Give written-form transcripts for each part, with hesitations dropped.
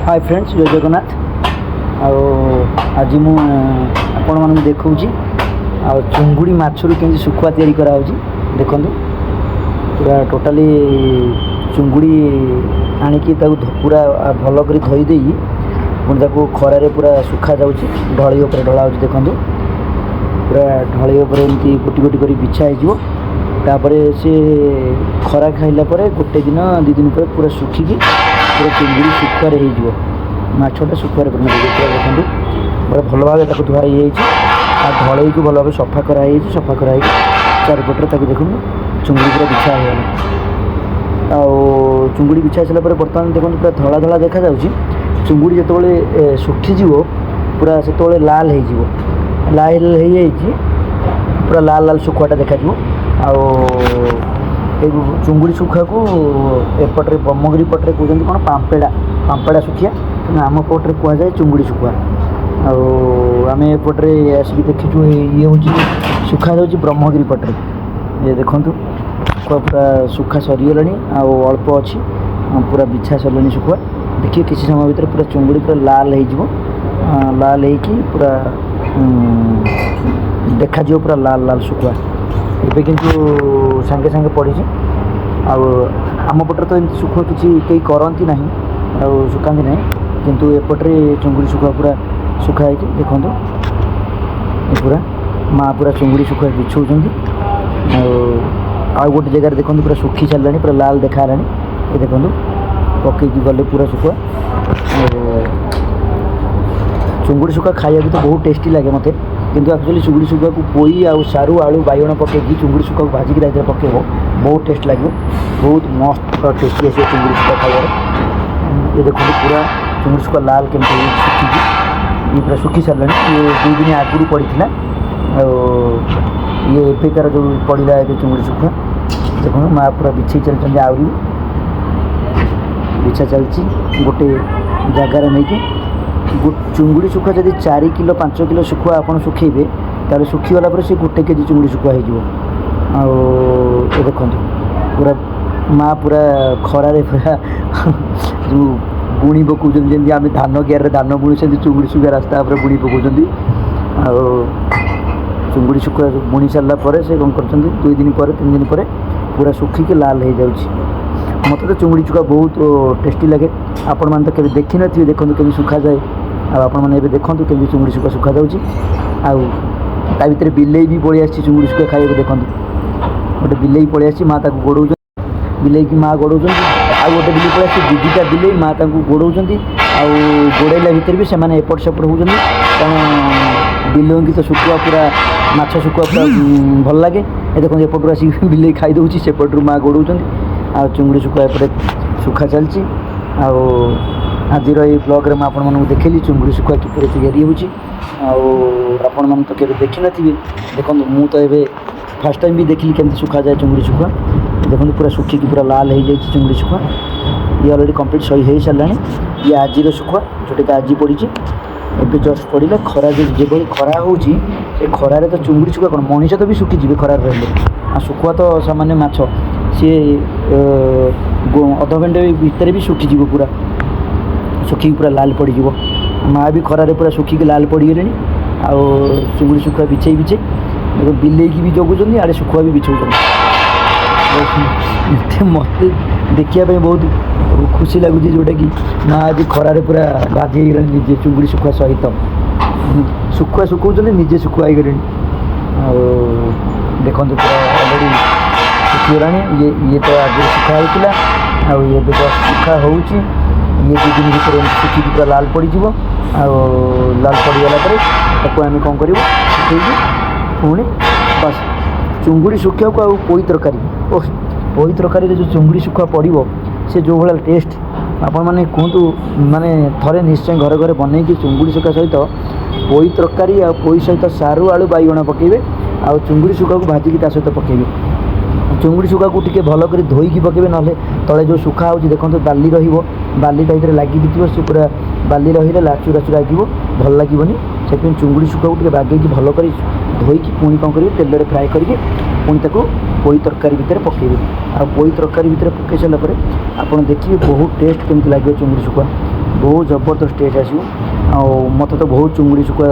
Hi friends, जय जगन्नाथ। आज मु आपण मानक देखौची चुंगुड़ी माछरू केमती सुखुआ तैयारी करा होची। देखंतु पूरा टोटाली चुंगुड़ी आनिकी पूरा भल कर धोई देई पुणी ताकू खरारे पूरा सुखा जाउची, ढळी ऊपर ढळा होची। देखंतु पूरा ढळी ऊपर एमती गोटी गोटी करी बिछा हो तापरे से खरा खाइला परे गोटे दिन दि दिन पर पूरा सुखिकी पूरा चुंगुड़ी सुखुआर हो माछटा सुखुआर कर देखते पूरा भल भाव धुआ हो ढल को भल भाव सफा कराई सफा कराई चारिपटे देखो चुंगुड़ी पूरा बिछा हो चुंगुड़ी बिछा सारापर बर्तमान देखो पूरा धला धला देखा जाऊँगी। चुंगुड़ी जो सुखीज पूरा से लाल हो पूरा लाल लाल सुखुआटा देखा चुंगुड़ी सुखा को एपटे ब्रह्मगिरी पटे कहते कौन पांपेड़ा पांपेड़ा सुखिया आम पटे कहुए चुंगुड़ी सुखुआ। आम एपटे आसिक देखीचु ये हूँ सुखा जाऊँगी ब्रह्मगिरी पटे। ये देखु सुखुआ पूरा सुखा सरीगला अल्प अच्छी पूरा बिछा सरले सुखुआ। देखिए किसी समय भर पूरा चुंगुड़ी पूरा लाल हो लाल हो पूरा देखा पूरा लाल लाल सुखुआ। ଏବେ କିନ୍ତୁ ସାଙ୍ଗେ ସାଙ୍ଗେ ପଡ଼ିଛି। ଆମ ପଟରେ ତ ଏମିତି ଶୁଖୁଆ କିଛି କେହି କରନ୍ତି ନାହିଁ ଶୁଖାନ୍ତି ନାହିଁ, କିନ୍ତୁ ଏପଟରେ ଚୁଙ୍ଗୁଡ଼ି ଶୁଖୁଆ ପୁରା ଶୁଖା ହେଇଛି। ଦେଖନ୍ତୁ ପୁରା ମାଆ ପୁରା ଚୁଙ୍ଗୁଡ଼ି ଶୁଖୁଆ ବିଛଉଛନ୍ତି। ଆଉ ଗୋଟେ ଜାଗାରେ ଦେଖନ୍ତୁ ପୁରା ଶୁଖି ସାରିଲାଣି, ପୁରା ଲାଲ ଦେଖା ହେଲାଣି। ଏ ଦେଖନ୍ତୁ ପକେଇକି ଗଲେ ପୁରା ଶୁଖୁଆ। ଚୁଙ୍ଗୁଡ଼ି ଶୁଖୁଆ ଖାଇବାକୁ ତ ବହୁତ ଟେଷ୍ଟି ଲାଗେ ମୋତେ, किंतु एक्चुअली चुंगुड़ी सुखुआ को पोई आउ सारू आलू बैगण पकईकि चुंगुड़ी सुखुआ को भाजिक ता पकेब बहुत टेस्ट लगे, बहुत मस्त टेस्टी आस चुंगुड़ी सुखुआ खाइबार। ये देखो पूरा चुंगुड़ी सुखुआ लाल केमती सुखी ये पूरा सुखी सारे। ये 2 दिन आगुरी पड़ा ये एफिकार जो पड़ा ए चुंगुड़ी सुखुआ देखो माँ पूरा बिछे चलते आहरी बिछा चलती गोटे जगार नहीं चुंगुड़ी सुखुआ जब 4 किलो 5 किलो सुखुआ आप सुखेबे ताले सुखीगला से 1 केजी चुंगुड़ी सुखुआ हो देखो पूरा माँ पूरा खरारे पूरा जो बुणी पकाउं जमी आम धान क्यारे धान बुणी से चुंगुड़ी सुखुआ रास्ता पर बुणी पकाउं। चुंगुड़ी सुखुआ बुणी सारापर से कौन कर 2 दिन पर 3 दिन पर पूरा सुखिकी लाल हो जाऊँगी। मत तो चुंगुड़ी सुखुआ बहुत टेस्टी लगे। आपण मैंने तो कभी देखी नी देखो कभी सुखा जाए आपने देखो कमी चुंगुड़ी सुखुआ सुखा जाऊँगी। आ भर बिले भी पलि आसी चुंगुड़ी सुखुआ खाइए देखो गोटे बिले पलि आसी माँ गोड़ बिले की माँ गोड़ आउ गोटे बिले पलि आसी 2टा बिले माँ गोड़ गोड़ाइला भितर भी से एपट सेपट होती कारण बिलों की तो सुखुआ पूरा माछ सुखुआ पूरा भल लगे। देखो एपटू आसिक बिले खाई दूसरी सेपटू माँ गोड़ चुंगुड़ी सुखुआ एपटे सुखा चलती। आज ये ब्लॉग में आपण मानक देखली चुंगुड़ी सुखुआ किपर तैयारी होपण मैंने तो केवे देखी नी देखो मु तो ये फास्ट टाइम भी देखली केमती सुखा जाए चुंगुड़ी सुखुआ। देखो पूरा सुखिकी पूरा लाल हो जाए चुंगुड़ी सुखुआ। ये अलरेडी कम्प्लीट सही हो सारा। ये आज सुखुआ जोटा आज पड़ी एवं जस्ट पड़ा खरा जो खरा हो खरारे तो चुंगुड़ी सुखुआ कौन मनीष तो भी सुखीजे खरार रही सुखुआ तो सामान्य माछ सी अध घंटे भितर भी सुखीज पूरा सुखी पूरा लाल पड़ माँ भी खरारे पूरा सुखिकी लाल पड़गले चुंगुड़ी सुखुआ बिछे बिछे बिले की भी जगुं आड़े सुखुआ भी बिछाऊँ। मत देखा बहुत खुशी लगुच जोटा कि माँ आज खरारे पूरा बाजी गला निजे चुंगुड़ी सुखुआ सहित सुखुआ सुखौं निजे सुखुआ गले देखो पूरा अलरेडी सुखीगला। ये तो आज सुखा होता ये सुखा हो ये 2 दिन भर सुखी पूरा लाल पड़ लाल पड़गला आम कौन कर पुणी बस चुंगुड़ी सुखिया को पोई तरकारी पोई तरकारी जो चुंगुड़ी सुखुआ पड़ो से जो भाया टेस्ट आपण मैंने कहतु माने थे निश्चय घरे घरे बनईकि चुंगुड़ी सुखा सहित पोई तरकारी आ पोई सहित सारू आलू बैगण पकेबे आ चुंगुड़ी सुखा को भाजिकी ता सहित पकेबे। चुंगुड़ी सुखा को टिके भल कर धोईकी पकेबे ना तले जो सुखा हो देखो बाली बाली टाइप लगी सी पूरा बाली रही लाचुरा चुरा भल लगे से चुंगुड़ी सुखा को बागेकी भल कर धोईकी पुणी कौन करेंगे तेल फ्राए करके पुणी ताको पोई तरकारी भितर पकेबे। आ पोई तरकारी भितर पकई सारापर आप देखिए बहुत टेस्ट केमती लगे चुंगुड़ी सुखुआ। बहुत जबरदस्त टेस्ट आसो मत तो बहुत चुंगड़ी शुखुआ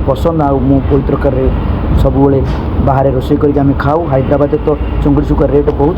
पसंद कोई तरकार सब बाहर रोषे करके खाऊ हैदराबाद तो चुंगड़ी शुखुआ रेट बहुत।